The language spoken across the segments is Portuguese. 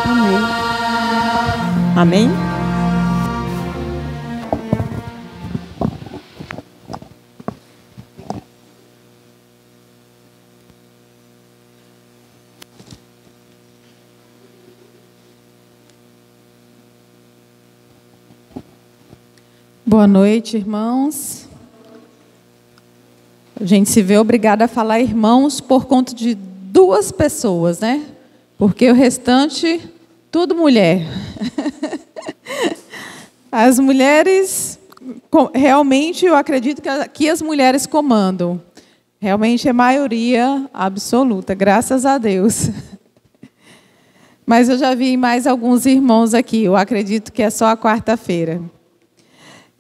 Amém. Amém? Boa noite, irmãos. A gente se vê obrigada a falar irmãos por conta de duas pessoas, né? Porque o restante, tudo mulher. As mulheres, realmente, eu acredito que aqui as mulheres comandam. Realmente é maioria absoluta, graças a Deus. Mas eu já vi mais alguns irmãos aqui, eu acredito que é só a quarta-feira.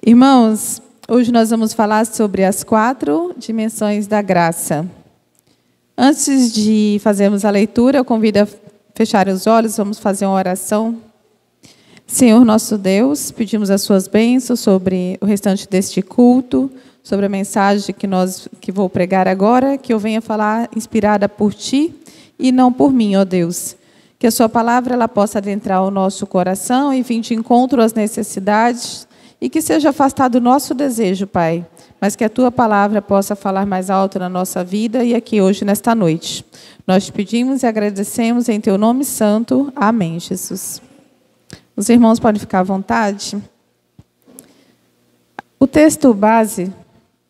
Irmãos, hoje nós vamos falar sobre as 4 dimensões da graça. Antes de fazermos a leitura, eu convido a fechar os olhos, vamos fazer uma oração. Senhor nosso Deus, pedimos as suas bênçãos sobre o restante deste culto, sobre a mensagem que vou pregar agora, que eu venha falar inspirada por Ti e não por mim, ó Deus. Que a sua palavra ela possa adentrar o nosso coração e vir de encontro às necessidades e que seja afastado o nosso desejo, Pai, mas que a Tua palavra possa falar mais alto na nossa vida e aqui hoje, nesta noite. Nós te pedimos e agradecemos em Teu nome santo. Amém, Jesus. Os irmãos podem ficar à vontade. O texto base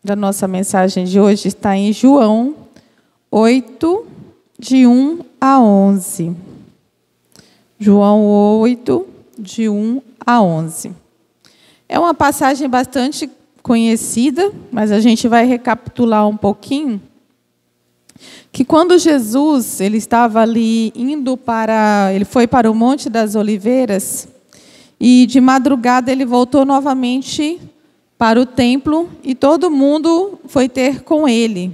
da nossa mensagem de hoje está em João 8, de 1 a 11. João 8, de 1 a 11. É uma passagem bastante conhecida, mas a gente vai recapitular um pouquinho. Que quando Jesus ele estava ali ele foi para o Monte das Oliveiras e de madrugada ele voltou novamente para o templo e todo mundo foi ter com ele.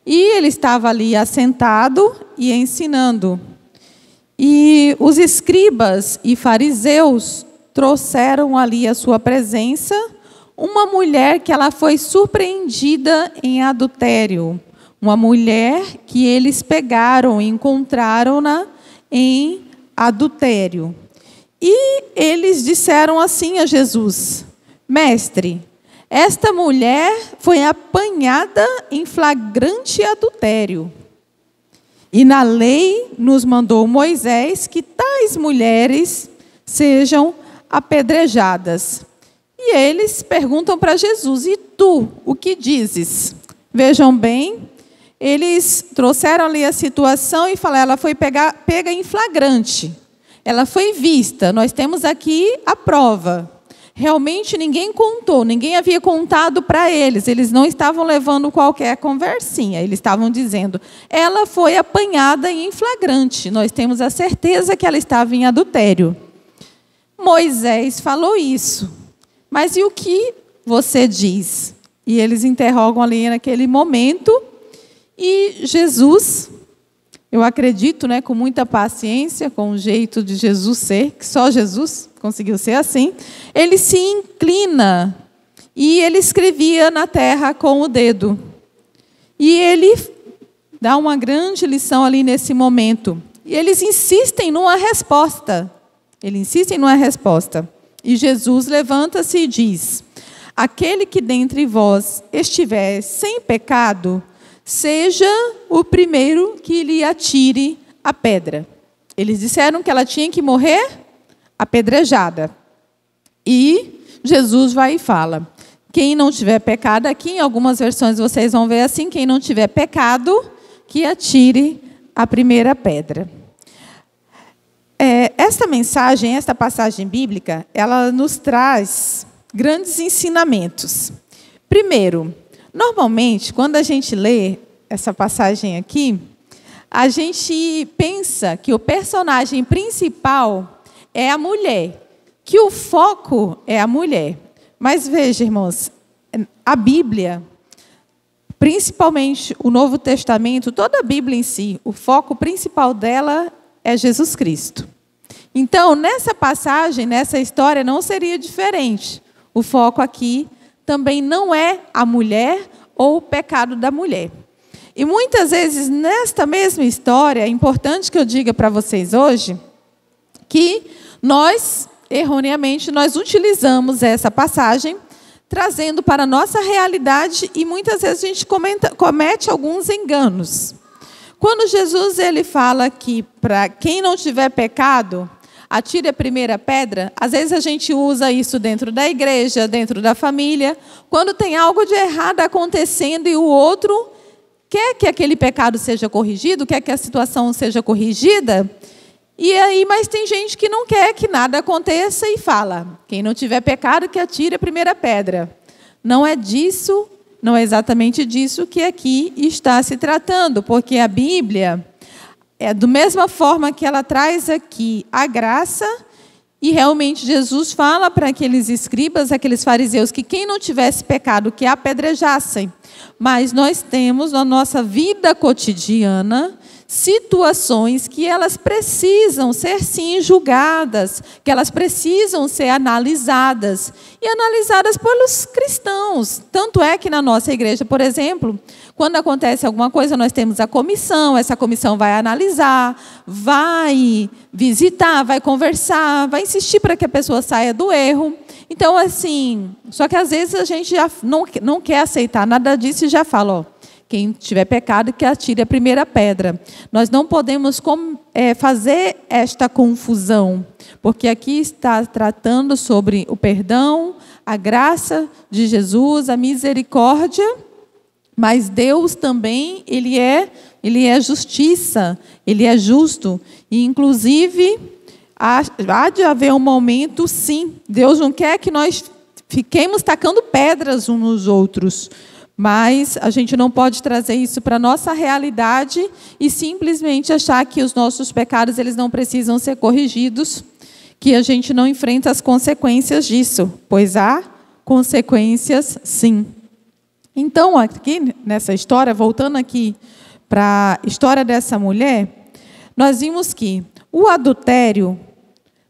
E ele estava ali assentado e ensinando. E os escribas e fariseus trouxeram ali à sua presença uma mulher que ela foi surpreendida em adultério. Uma mulher que eles pegaram e encontraram-na em adultério. E eles disseram assim a Jesus: Mestre, esta mulher foi apanhada em flagrante adultério. E na lei nos mandou Moisés que tais mulheres sejam apedrejadas. E eles perguntam para Jesus: e tu, o que dizes? Vejam bem, eles trouxeram ali a situação e falaram, ela foi pega em flagrante. Ela foi vista, nós temos aqui a prova. Realmente ninguém contou, ninguém havia contado para eles. Eles não estavam levando qualquer conversinha. Eles estavam dizendo, ela foi apanhada em flagrante. Nós temos a certeza que ela estava em adultério. Moisés falou isso. Mas e o que você diz? E eles interrogam ali naquele momento. E Jesus, eu acredito, com muita paciência, com o jeito de Jesus ser, que só Jesus conseguiu ser assim, ele se inclina e ele escrevia na terra com o dedo. E ele dá uma grande lição ali nesse momento. E eles insistem numa resposta. E Jesus levanta-se e diz: aquele que dentre vós estiver sem pecado, seja o primeiro que lhe atire a pedra. Eles disseram que ela tinha que morrer apedrejada. E Jesus vai e fala: quem não tiver pecado, aqui em algumas versões vocês vão ver assim, quem não tiver pecado, que atire a primeira pedra. Esta passagem bíblica, ela nos traz grandes ensinamentos. Primeiro, normalmente, quando a gente lê essa passagem aqui, a gente pensa que o personagem principal é a mulher, que o foco é a mulher. Mas veja, irmãos, a Bíblia, principalmente o Novo Testamento, toda a Bíblia em si, o foco principal dela é Jesus Cristo. Então, nessa passagem, nessa história, não seria diferente. O foco aqui também não é a mulher ou o pecado da mulher. E muitas vezes, nesta mesma história, é importante que eu diga para vocês hoje, que nós, erroneamente, nós utilizamos essa passagem trazendo para a nossa realidade e muitas vezes a gente comete alguns enganos. Quando Jesus ele fala que para quem não tiver pecado, atire a primeira pedra, às vezes a gente usa isso dentro da igreja, dentro da família, quando tem algo de errado acontecendo e o outro quer que aquele pecado seja corrigido, quer que a situação seja corrigida, e aí, mas tem gente que não quer que nada aconteça e fala, quem não tiver pecado que atire a primeira pedra. Não é disso, não é exatamente disso que aqui está se tratando, porque a Bíblia é da mesma forma que ela traz aqui a graça, e realmente Jesus fala para aqueles escribas, aqueles fariseus, que quem não tivesse pecado, que apedrejassem. Mas nós temos na nossa vida cotidiana situações que elas precisam ser, sim, julgadas, que elas precisam ser analisadas, e analisadas pelos cristãos. Tanto é que na nossa igreja, por exemplo, quando acontece alguma coisa, nós temos a comissão, essa comissão vai analisar, vai visitar, vai conversar, vai insistir para que a pessoa saia do erro. Então, assim, só que às vezes a gente já não quer aceitar nada disso e já fala, ó, quem tiver pecado, que atire a primeira pedra. Nós não podemos fazer esta confusão, porque aqui está tratando sobre o perdão, a graça de Jesus, a misericórdia, mas Deus também, Ele é justiça, Ele é justo. E, inclusive, há de haver um momento, sim, Deus não quer que nós fiquemos tacando pedras uns nos outros, mas a gente não pode trazer isso para a nossa realidade e simplesmente achar que os nossos pecados eles não precisam ser corrigidos, que a gente não enfrenta as consequências disso, pois há consequências sim. Então, aqui nessa história, voltando aqui para a história dessa mulher, nós vimos que o adultério,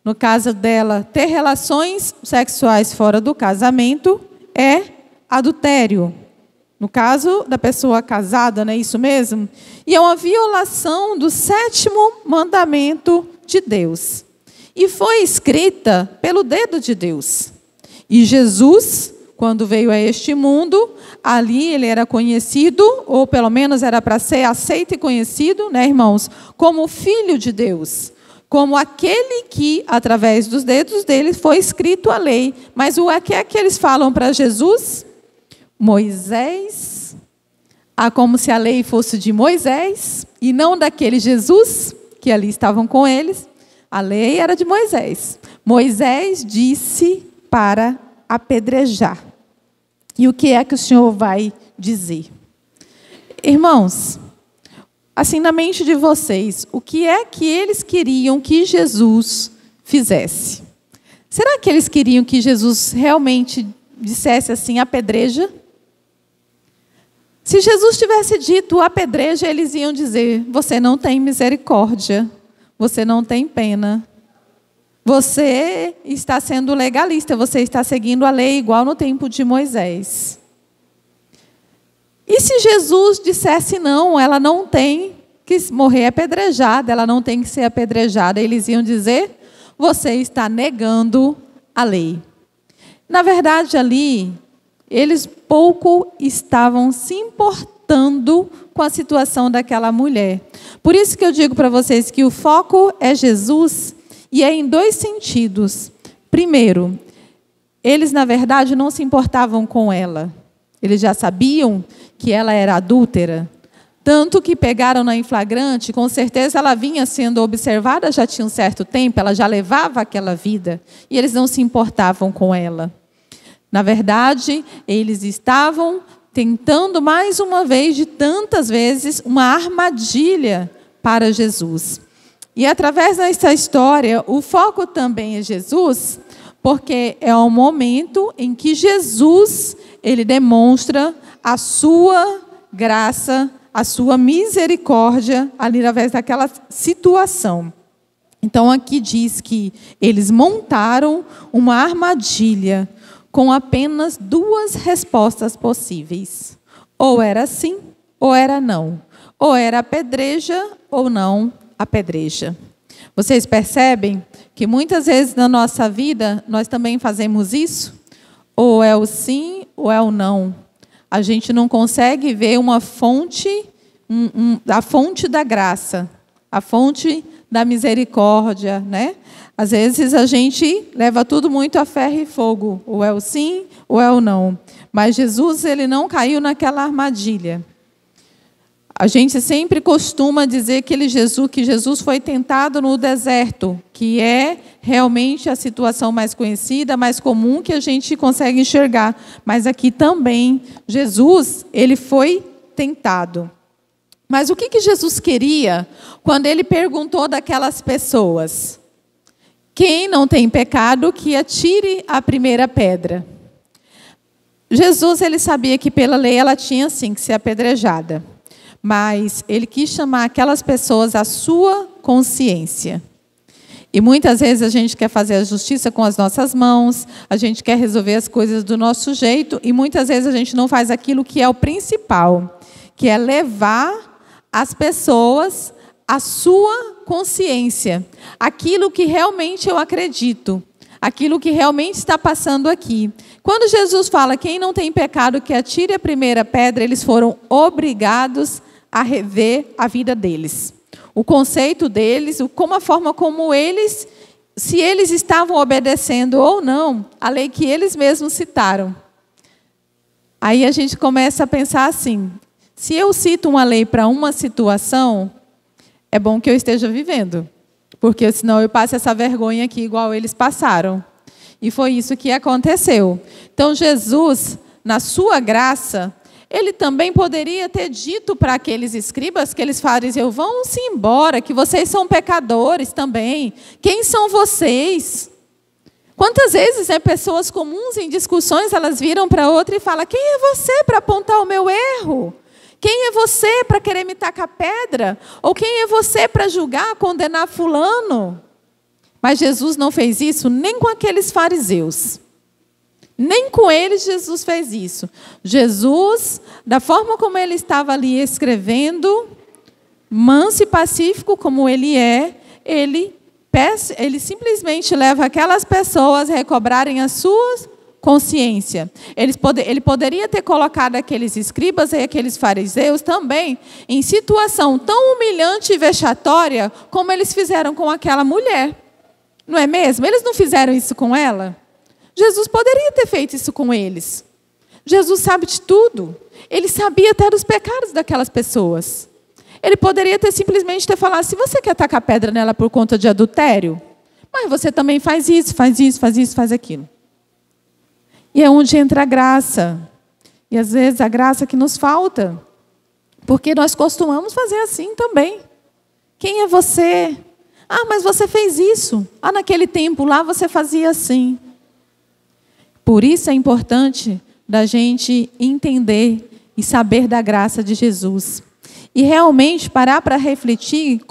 no caso dela ter relações sexuais fora do casamento, é adultério. No caso da pessoa casada, não é isso mesmo? E é uma violação do 7º mandamento de Deus. E foi escrita pelo dedo de Deus. E Jesus, quando veio a este mundo, ali ele era conhecido, ou pelo menos era para ser aceito e conhecido, né, irmãos, como Filho de Deus. Como aquele que, através dos dedos dele, foi escrito a lei. Mas o que é que eles falam para Jesus? Moisés, como se a lei fosse de Moisés e não daquele Jesus que ali estavam com eles. A lei era de Moisés. Moisés disse para apedrejar. E o que é que o Senhor vai dizer? Irmãos, assim na mente de vocês, o que é que eles queriam que Jesus fizesse? Será que eles queriam que Jesus realmente dissesse assim, apedreja? Se Jesus tivesse dito apedreja, eles iam dizer, você não tem misericórdia, você não tem pena, você está sendo legalista, você está seguindo a lei igual no tempo de Moisés. E se Jesus dissesse não, ela não tem que morrer apedrejada, ela não tem que ser apedrejada, eles iam dizer, você está negando a lei. Na verdade, ali, eles pouco estavam se importando com a situação daquela mulher. Por isso que eu digo para vocês que o foco é Jesus, e é em 2 sentidos. Primeiro, eles, na verdade, não se importavam com ela. Eles já sabiam que ela era adúltera. Tanto que pegaram-na em flagrante, com certeza ela vinha sendo observada já tinha um certo tempo, ela já levava aquela vida, e eles não se importavam com ela. Na verdade, eles estavam tentando mais uma vez, de tantas vezes, uma armadilha para Jesus. E através dessa história, o foco também é Jesus, porque é o momento em que Jesus, ele demonstra a sua graça, a sua misericórdia ali através daquela situação. Então aqui diz que eles montaram uma armadilha com apenas 2 respostas possíveis. Ou era sim, ou era não. Ou era apedreja, ou não apedreja. Vocês percebem que muitas vezes na nossa vida nós também fazemos isso? Ou é o sim ou é o não. A gente não consegue ver uma fonte, a fonte da graça, a fonte da misericórdia, né? Às vezes a gente leva tudo muito a ferro e fogo, ou é o sim ou é o não. Mas Jesus, ele não caiu naquela armadilha. A gente sempre costuma dizer que Jesus foi tentado no deserto, que é realmente a situação mais conhecida, mais comum, que a gente consegue enxergar. Mas aqui também, Jesus, ele foi tentado. Mas o que Jesus queria quando ele perguntou daquelas pessoas? Quem não tem pecado, que atire a primeira pedra. Jesus, ele sabia que pela lei ela tinha sim que ser apedrejada. Mas ele quis chamar aquelas pessoas à sua consciência. E muitas vezes a gente quer fazer a justiça com as nossas mãos, a gente quer resolver as coisas do nosso jeito, e muitas vezes a gente não faz aquilo que é o principal, que é levar as pessoas à sua consciência, aquilo que realmente eu acredito, aquilo que realmente está passando aqui. Quando Jesus fala, quem não tem pecado que atire a primeira pedra, eles foram obrigados a rever a vida deles. O conceito deles, a forma como eles, se eles estavam obedecendo ou não, a lei que eles mesmos citaram. Aí a gente começa a pensar assim, se eu cito uma lei para uma situação, é bom que eu esteja vivendo, porque senão eu passo essa vergonha aqui igual eles passaram. E foi isso que aconteceu. Então Jesus, na sua graça, ele também poderia ter dito para aqueles escribas, aqueles fariseus, vão-se embora, que vocês são pecadores também. Quem são vocês? Quantas vezes, pessoas comuns em discussões, elas viram para outra e falam, quem é você para apontar o meu erro? Quem é você para querer me tacar pedra? Ou quem é você para julgar, condenar fulano? Mas Jesus não fez isso nem com aqueles fariseus. Nem com eles Jesus fez isso. Jesus, da forma como ele estava ali escrevendo, manso e pacífico como ele é, ele simplesmente leva aquelas pessoas a recobrarem a sua consciência. Ele poderia ter colocado aqueles escribas e aqueles fariseus também em situação tão humilhante e vexatória como eles fizeram com aquela mulher. Não é mesmo? Eles não fizeram isso com ela? Jesus poderia ter feito isso com eles. Jesus sabe de tudo. Ele sabia até dos pecados daquelas pessoas. Ele poderia ter simplesmente falado, se você quer tacar pedra nela por conta de adultério, mas você também faz isso, faz isso, faz isso, faz aquilo. E é onde entra a graça. E às vezes a graça que nos falta. Porque nós costumamos fazer assim também. Quem é você? Ah, mas você fez isso. Ah, naquele tempo lá você fazia assim. Por isso é importante da gente entender e saber da graça de Jesus. E realmente parar para refletir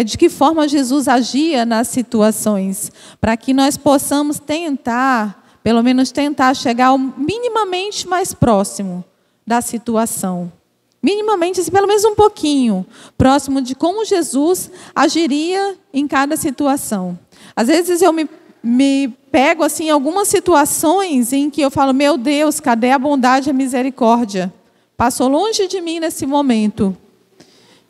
de que forma Jesus agia nas situações. Para que nós possamos tentar, pelo menos tentar chegar minimamente mais próximo da situação. Minimamente, assim, pelo menos um pouquinho, próximo de como Jesus agiria em cada situação. Às vezes eu me pego assim, em algumas situações em que eu falo, meu Deus, cadê a bondade e a misericórdia? Passou longe de mim nesse momento.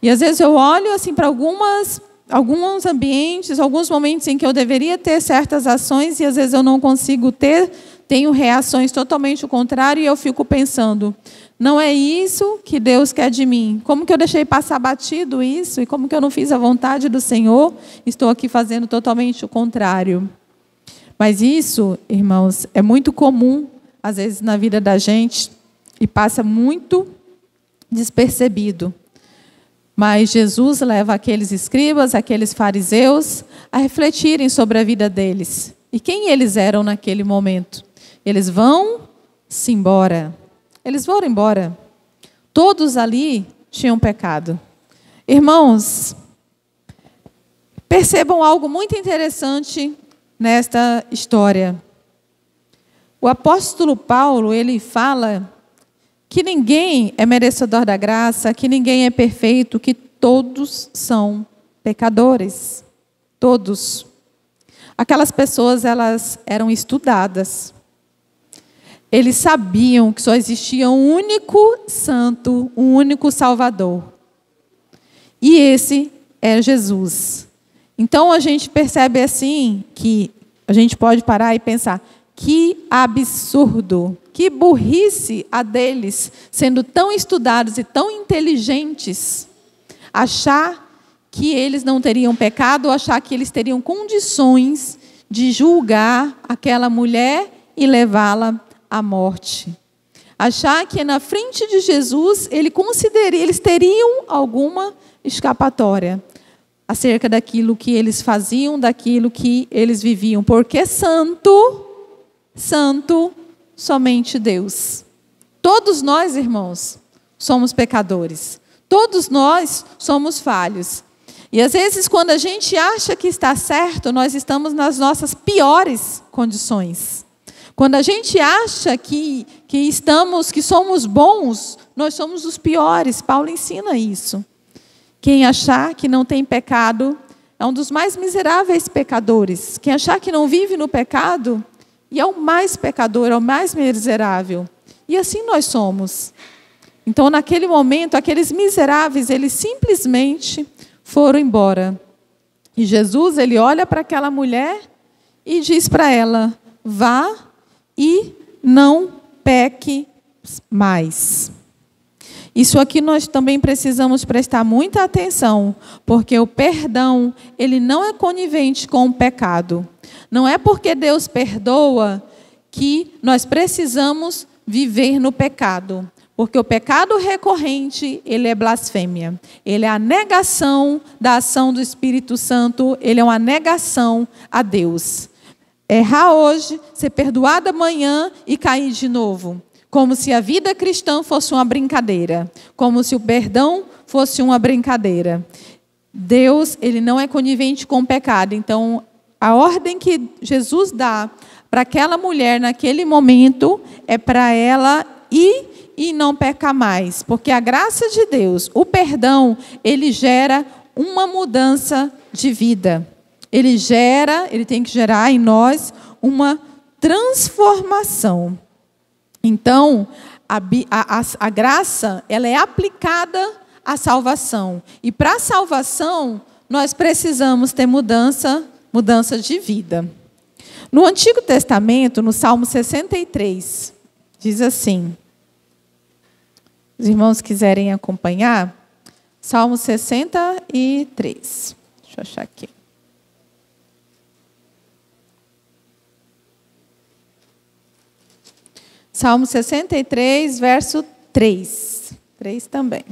E às vezes eu olho assim, para alguns ambientes, alguns momentos em que eu deveria ter certas ações e às vezes eu não consigo ter, tenho reações totalmente o contrário e eu fico pensando, não é isso que Deus quer de mim. Como que eu deixei passar batido isso? E como que eu não fiz a vontade do Senhor? Estou aqui fazendo totalmente o contrário. Mas isso, irmãos, é muito comum, às vezes, na vida da gente, e passa muito despercebido. Mas Jesus leva aqueles escribas, aqueles fariseus, a refletirem sobre a vida deles. E quem eles eram naquele momento? Eles vão-se embora. Eles foram embora. Todos ali tinham pecado. Irmãos, percebam algo muito interessante nesta história. O apóstolo Paulo, ele fala que ninguém é merecedor da graça, que ninguém é perfeito, que todos são pecadores. todos. Aquelas pessoas, elas eram estudadas. Eles sabiam que só existia um único santo, um único Salvador. E esse é Jesus. Então a gente percebe assim que a gente pode parar e pensar: que absurdo, que burrice a deles, sendo tão estudados e tão inteligentes, achar que eles não teriam pecado, ou achar que eles teriam condições de julgar aquela mulher e levá-la à morte. Achar que na frente de Jesus eles teriam alguma escapatória acerca daquilo que eles faziam, daquilo que eles viviam. Porque santo, somente Deus. Todos nós, irmãos, somos pecadores. Todos nós somos falhos. E às vezes, quando a gente acha que está certo, nós estamos nas nossas piores condições. Quando a gente acha que somos bons, nós somos os piores. Paulo ensina isso. Quem achar que não tem pecado é um dos mais miseráveis pecadores. Quem achar que não vive no pecado e é o mais pecador, é o mais miserável. E assim nós somos. Então, naquele momento, aqueles miseráveis, eles simplesmente foram embora. E Jesus, ele olha para aquela mulher e diz para ela: vá e não peque mais. Isso aqui nós também precisamos prestar muita atenção, porque o perdão, ele não é conivente com o pecado. Não é porque Deus perdoa que nós precisamos viver no pecado. Porque o pecado recorrente, ele é blasfêmia. Ele é a negação da ação do Espírito Santo, ele é uma negação a Deus. Errar hoje, ser perdoado amanhã e cair de novo. Como se a vida cristã fosse uma brincadeira. Como se o perdão fosse uma brincadeira. Deus, ele não é conivente com o pecado. Então, a ordem que Jesus dá para aquela mulher naquele momento é para ela ir e não pecar mais. Porque a graça de Deus, o perdão, ele gera uma mudança de vida. Ele tem que gerar em nós uma transformação. Então, a graça, ela é aplicada à salvação. E para a salvação, nós precisamos ter mudança de vida. No Antigo Testamento, no Salmo 63, diz assim: os irmãos quiserem acompanhar, Salmo 63. Deixa eu achar aqui. Salmo 63, verso 3. 3 também.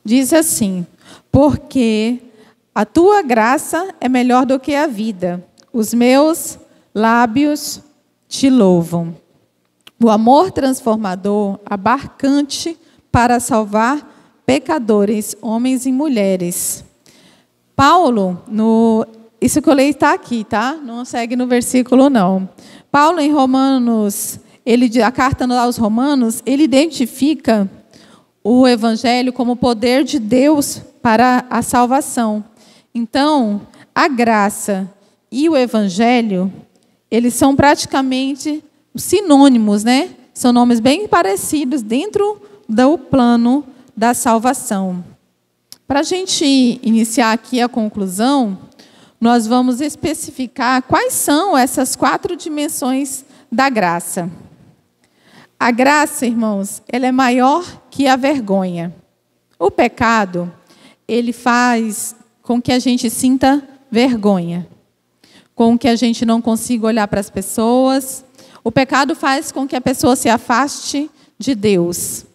Diz assim: porque a tua graça é melhor do que a vida, os meus lábios te louvam. O amor transformador, abarcante para salvar pecadores, homens e mulheres. Paulo, isso que eu leio está aqui, tá? Não segue no versículo, não. Paulo, em Romanos, a carta aos Romanos, ele identifica o Evangelho como poder de Deus para a salvação. Então, a graça e o Evangelho, eles são praticamente sinônimos, né? São nomes bem parecidos dentro do plano da salvação. Para a gente iniciar aqui a conclusão, nós vamos especificar quais são essas 4 dimensões da graça. A graça, irmãos, ela é maior que a vergonha. O pecado, ele faz com que a gente sinta vergonha, com que a gente não consiga olhar para as pessoas. O pecado faz com que a pessoa se afaste de Deus.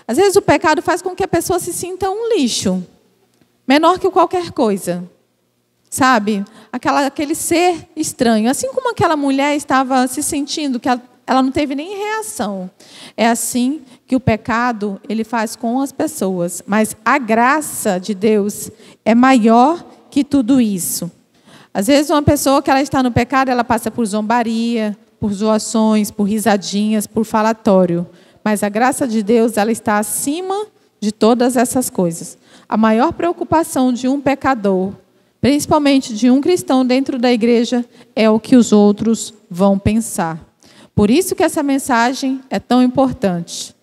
Às vezes o pecado faz com que a pessoa se sinta um lixo, menor que qualquer coisa. Sabe? Aquele ser estranho. Assim como aquela mulher estava se sentindo, que ela não teve nem reação. É assim que o pecado ele faz com as pessoas. Mas a graça de Deus é maior que tudo isso. Às vezes uma pessoa que ela está no pecado, ela passa por zombaria, por zoações, por risadinhas, por falatório. Mas a graça de Deus, ela está acima de todas essas coisas. A maior preocupação de um pecador principalmente de um cristão dentro da igreja, é o que os outros vão pensar. Por isso que essa mensagem é tão importante.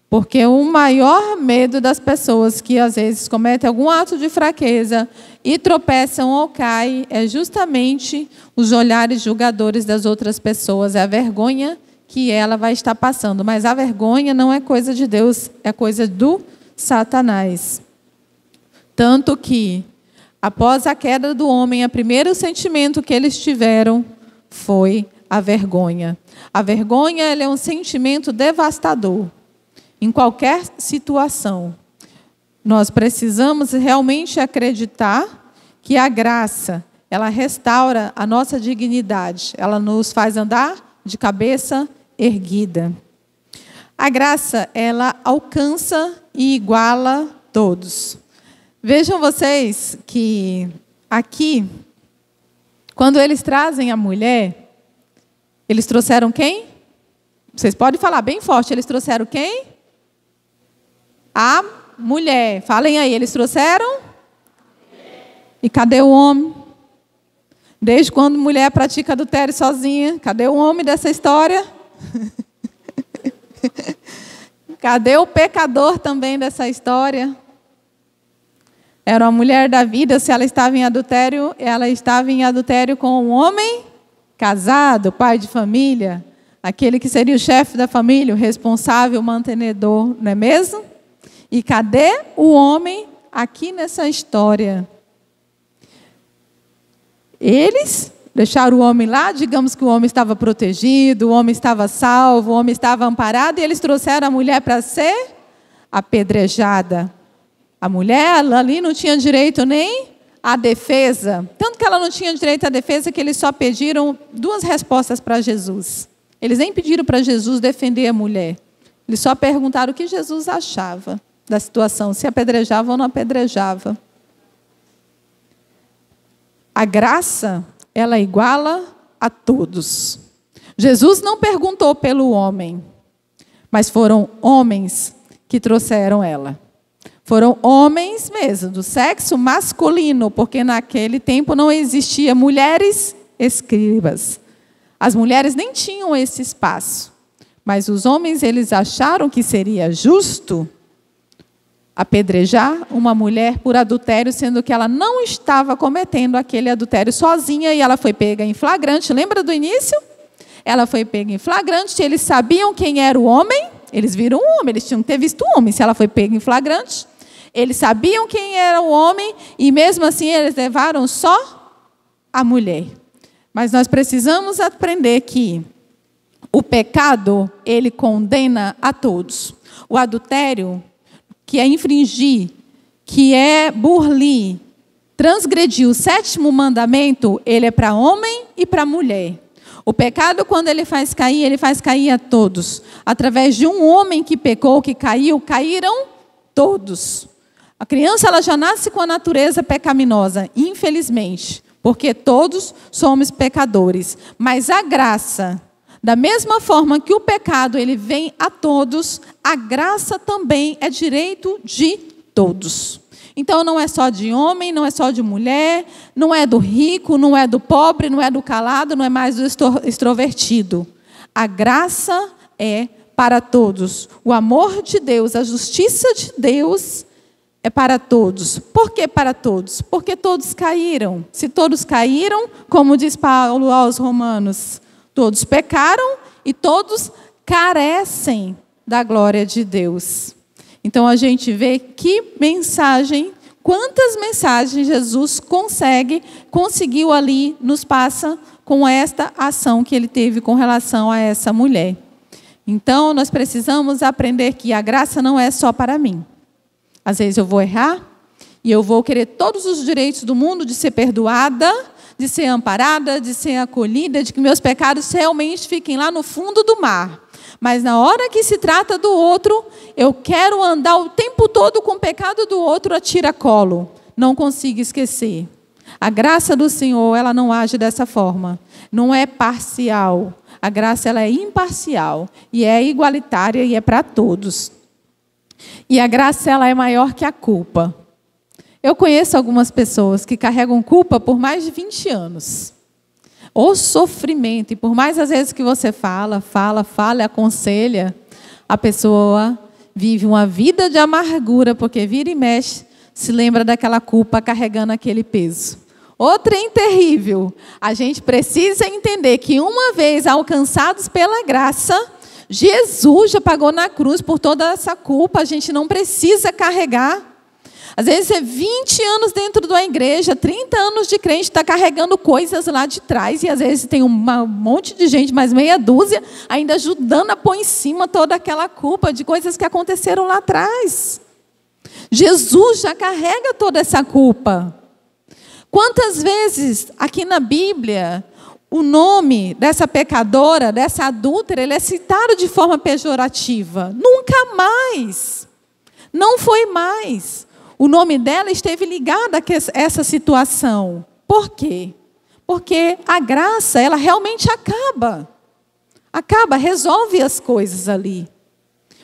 Porque o maior medo das pessoas que às vezes cometem algum ato de fraqueza e tropeçam ou caem é justamente os olhares julgadores das outras pessoas, é a vergonha que ela vai estar passando. Mas a vergonha não é coisa de Deus, é coisa do Satanás. Tanto que, após a queda do homem, o primeiro sentimento que eles tiveram foi a vergonha. A vergonha, ela é um sentimento devastador. Em qualquer situação, nós precisamos realmente acreditar que a graça, ela restaura a nossa dignidade, ela nos faz andar de cabeça erguida. A graça, ela alcança e iguala todos. Vejam vocês que aqui, quando eles trazem a mulher, eles trouxeram quem? Vocês podem falar bem forte, eles trouxeram quem? A mulher. Falem aí, eles trouxeram? E cadê o homem? Desde quando mulher pratica adultério sozinha? Cadê o homem dessa história? Cadê o pecador também dessa história? Era uma mulher da vida, se ela estava em adultério com um homem casado, pai de família, aquele que seria o chefe da família, o responsável, o mantenedor, não é mesmo? E cadê o homem aqui nessa história? Eles deixaram o homem lá, digamos que o homem estava protegido, o homem estava salvo, o homem estava amparado, e eles trouxeram a mulher para ser apedrejada. A mulher ali não tinha direito nem à defesa. Tanto que ela não tinha direito à defesa que eles só pediram duas respostas para Jesus. Eles nem pediram para Jesus defender a mulher. Eles só perguntaram o que Jesus achava da situação, se apedrejava ou não apedrejava. A graça, ela iguala a todos. Jesus não perguntou pelo homem, mas foram homens que trouxeram ela. Foram homens mesmo, do sexo masculino, porque naquele tempo não existia mulheres escribas. As mulheres nem tinham esse espaço. Mas os homens, eles acharam que seria justo apedrejar uma mulher por adultério, sendo que ela não estava cometendo aquele adultério sozinha, e ela foi pega em flagrante. Lembra do início? Ela foi pega em flagrante, eles sabiam quem era o homem, eles viram o homem, eles tinham que ter visto o homem, se ela foi pega em flagrante. Eles sabiam quem era o homem, e mesmo assim eles levaram só a mulher. Mas nós precisamos aprender que o pecado, ele condena a todos. O adultério, que é infringir, que é burlir, transgredir o 7º mandamento, ele é para homem e para mulher. O pecado, quando ele faz cair a todos. Através de um homem que pecou, que caiu, caíram todos. A criança, ela já nasce com a natureza pecaminosa, infelizmente, porque todos somos pecadores. Mas a graça, da mesma forma que o pecado ele vem a todos, a graça também é direito de todos. Então não é só de homem, não é só de mulher, não é do rico, não é do pobre, não é do calado, não é mais do extrovertido. A graça é para todos. O amor de Deus, a justiça de Deus é para todos. Por que para todos? Porque todos caíram. Se todos caíram, como diz Paulo aos Romanos, todos pecaram e todos carecem da glória de Deus. Então a gente vê que mensagem, quantas mensagens Jesus conseguiu ali, nos passa com esta ação que ele teve com relação a essa mulher. Então nós precisamos aprender que a graça não é só para mim. Às vezes eu vou errar e eu vou querer todos os direitos do mundo de ser perdoada, de ser amparada, de ser acolhida, de que meus pecados realmente fiquem lá no fundo do mar. Mas na hora que se trata do outro, eu quero andar o tempo todo com o pecado do outro a tiracolo. Não consigo esquecer. A graça do Senhor, ela não age dessa forma. Não é parcial. A graça, ela é imparcial. E é igualitária e é para todos. E a graça, ela é maior que a culpa. Eu conheço algumas pessoas que carregam culpa por mais de 20 anos. O sofrimento, e por mais às vezes que você fala, aconselha, a pessoa vive uma vida de amargura, porque vira e mexe, se lembra daquela culpa carregando aquele peso. O trem terrível. A gente precisa entender que uma vez alcançados pela graça, Jesus já pagou na cruz por toda essa culpa, a gente não precisa carregar. Às vezes é 20 anos dentro da igreja, 30 anos de crente, está carregando coisas lá de trás, e às vezes tem um monte de gente, mais meia dúzia, ainda ajudando a pôr em cima toda aquela culpa de coisas que aconteceram lá atrás. Jesus já carrega toda essa culpa. Quantas vezes aqui na Bíblia o nome dessa pecadora, dessa adúltera, ele é citado de forma pejorativa? Nunca mais. Não foi mais. O nome dela esteve ligado a essa situação. Por quê? Porque a graça, ela realmente acaba. Acaba, resolve as coisas ali.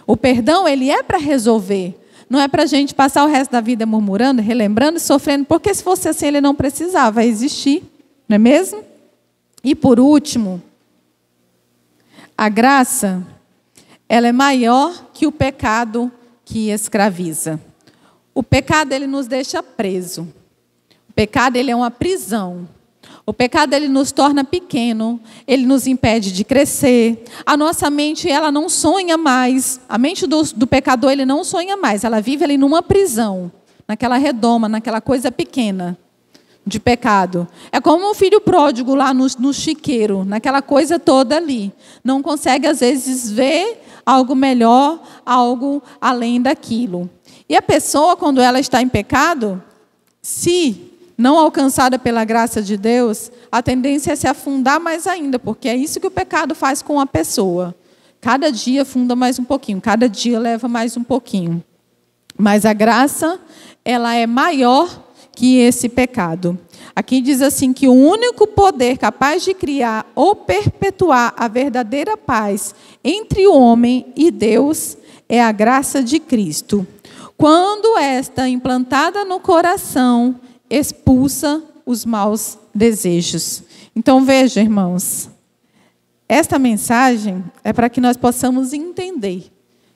O perdão, ele é para resolver. Não é para a gente passar o resto da vida murmurando, relembrando e sofrendo, porque se fosse assim, ele não precisava existir. Não é mesmo? E por último, a graça, ela é maior que o pecado que escraviza. O pecado, ele nos deixa preso. O pecado, ele é uma prisão. O pecado, ele nos torna pequeno, ele nos impede de crescer. A nossa mente, ela não sonha mais. A mente do pecador, ele não sonha mais. Ela vive ali numa prisão, naquela redoma, naquela coisa pequena de pecado. É como um filho pródigo lá no chiqueiro, naquela coisa toda ali. Não consegue, às vezes, ver algo melhor, algo além daquilo. E a pessoa, quando ela está em pecado, se não alcançada pela graça de Deus, a tendência é se afundar mais ainda, porque é isso que o pecado faz com a pessoa. Cada dia afunda mais um pouquinho, cada dia leva mais um pouquinho. Mas a graça, ela é maior que esse pecado. Aqui diz assim que o único poder capaz de criar ou perpetuar a verdadeira paz entre o homem e Deus é a graça de Cristo. Quando esta implantada no coração, expulsa os maus desejos. Então veja, irmãos, esta mensagem é para que nós possamos entender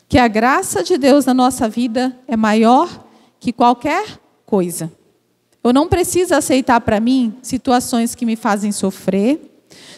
que a graça de Deus na nossa vida é maior que qualquer coisa. Eu não preciso aceitar para mim situações que me fazem sofrer,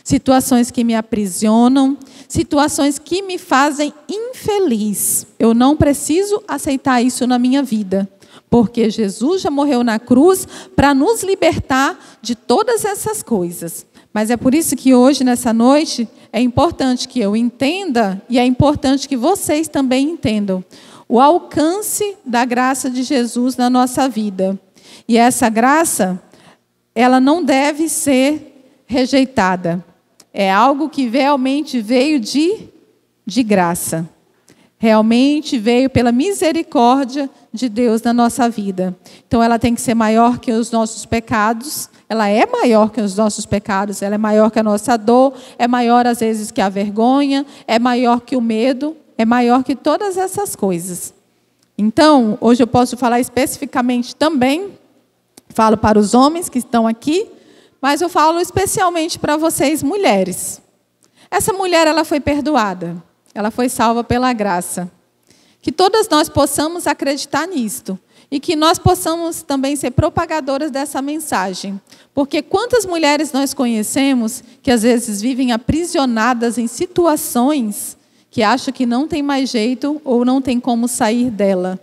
situações que me aprisionam, situações que me fazem infeliz. Eu não preciso aceitar isso na minha vida, porque Jesus já morreu na cruz para nos libertar de todas essas coisas. Mas é por isso que hoje, nessa noite, é importante que eu entenda, e é importante que vocês também entendam, o alcance da graça de Jesus na nossa vida. E essa graça, ela não deve ser rejeitada. É algo que realmente veio de graça. Realmente veio pela misericórdia de Deus na nossa vida. Então, ela tem que ser maior que os nossos pecados. Ela é maior que os nossos pecados. Ela é maior que a nossa dor. É maior, às vezes, que a vergonha. É maior que o medo. É maior que todas essas coisas. Então, hoje eu posso falar especificamente também. Falo para os homens que estão aqui. Mas eu falo especialmente para vocês, mulheres. Essa mulher, ela foi perdoada. Ela foi salva pela graça. Que todas nós possamos acreditar nisto. E que nós possamos também ser propagadoras dessa mensagem. Porque quantas mulheres nós conhecemos que às vezes vivem aprisionadas em situações que acham que não tem mais jeito ou não tem como sair dela.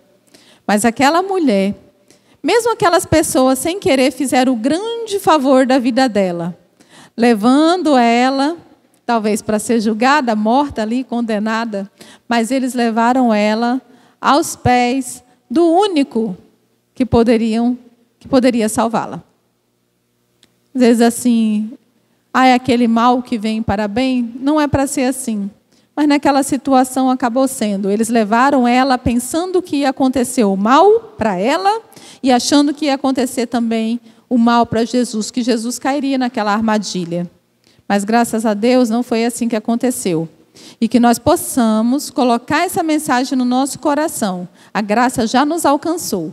Mas aquela mulher, mesmo aquelas pessoas sem querer fizeram o grande favor da vida dela, levando ela, talvez para ser julgada, morta ali, condenada, mas eles levaram ela aos pés do único que poderia salvá-la. Às vezes assim, é aquele mal que vem para bem, não é para ser assim. Mas naquela situação acabou sendo. Eles levaram ela pensando que ia acontecer o mal para ela e achando que ia acontecer também o mal para Jesus, que Jesus cairia naquela armadilha. Mas graças a Deus não foi assim que aconteceu. E que nós possamos colocar essa mensagem no nosso coração. A graça já nos alcançou.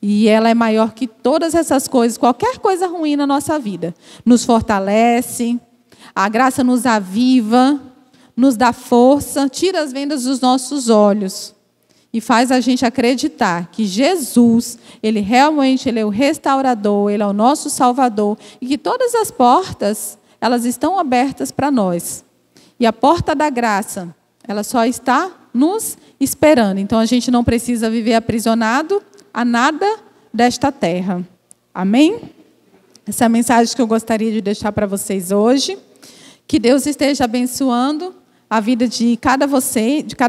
E ela é maior que todas essas coisas, qualquer coisa ruim na nossa vida. Nos fortalece, a graça nos aviva, nos dá força, tira as vendas dos nossos olhos e faz a gente acreditar que Jesus, Ele realmente é o restaurador, Ele é o nosso Salvador e que todas as portas, elas estão abertas para nós. E a porta da graça, ela só está nos esperando. Então, a gente não precisa viver aprisionado a nada desta terra. Amém? Essa é a mensagem que eu gostaria de deixar para vocês hoje. Que Deus esteja abençoando a vida de cada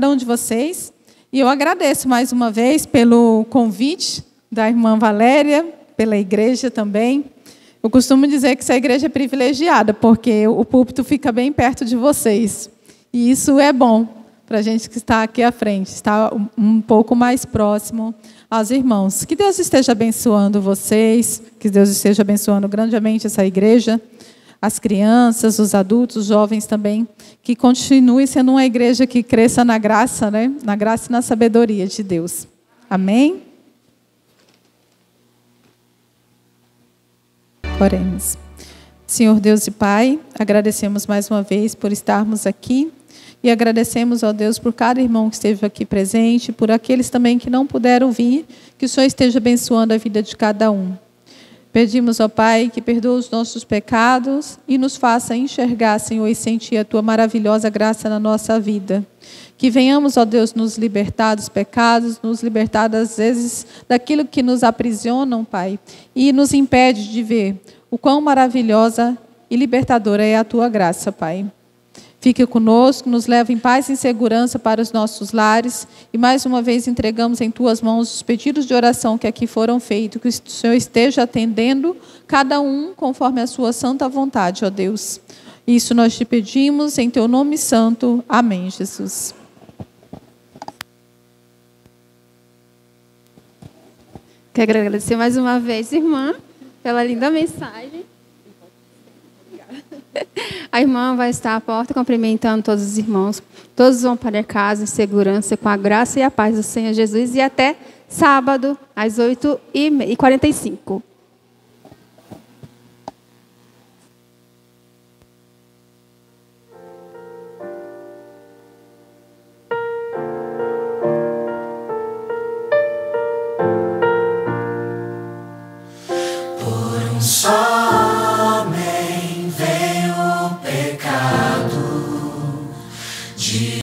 um de vocês. E eu agradeço mais uma vez pelo convite da irmã Valéria, pela igreja também. Eu costumo dizer que essa igreja é privilegiada, porque o púlpito fica bem perto de vocês. E isso é bom para a gente que está aqui à frente, está um pouco mais próximo aos irmãos. Que Deus esteja abençoando vocês, que Deus esteja abençoando grandemente essa igreja, as crianças, os adultos, os jovens também, que continue sendo uma igreja que cresça na graça, né? Na graça e na sabedoria de Deus. Amém? Oremos. Senhor Deus e Pai, agradecemos mais uma vez por estarmos aqui. E agradecemos, ó Deus, por cada irmão que esteve aqui presente, por aqueles também que não puderam vir, que o Senhor esteja abençoando a vida de cada um. Pedimos, ó Pai, que perdoe os nossos pecados e nos faça enxergar, Senhor, e sentir a Tua maravilhosa graça na nossa vida. Que venhamos, ó Deus, nos libertar dos pecados, nos libertar, às vezes, daquilo que nos aprisionam, Pai, e nos impede de ver o quão maravilhosa e libertadora é a Tua graça, Pai. Fique conosco, nos leva em paz e em segurança para os nossos lares. E mais uma vez entregamos em Tuas mãos os pedidos de oração que aqui foram feitos. Que o Senhor esteja atendendo cada um conforme a Sua santa vontade, ó Deus. Isso nós te pedimos em Teu nome santo. Amém, Jesus. Quero agradecer mais uma vez, irmã, pela linda mensagem. A irmã vai estar à porta cumprimentando todos os irmãos. Todos vão para casa em segurança, com a graça e a paz do Senhor Jesus. E até sábado, às 8h45.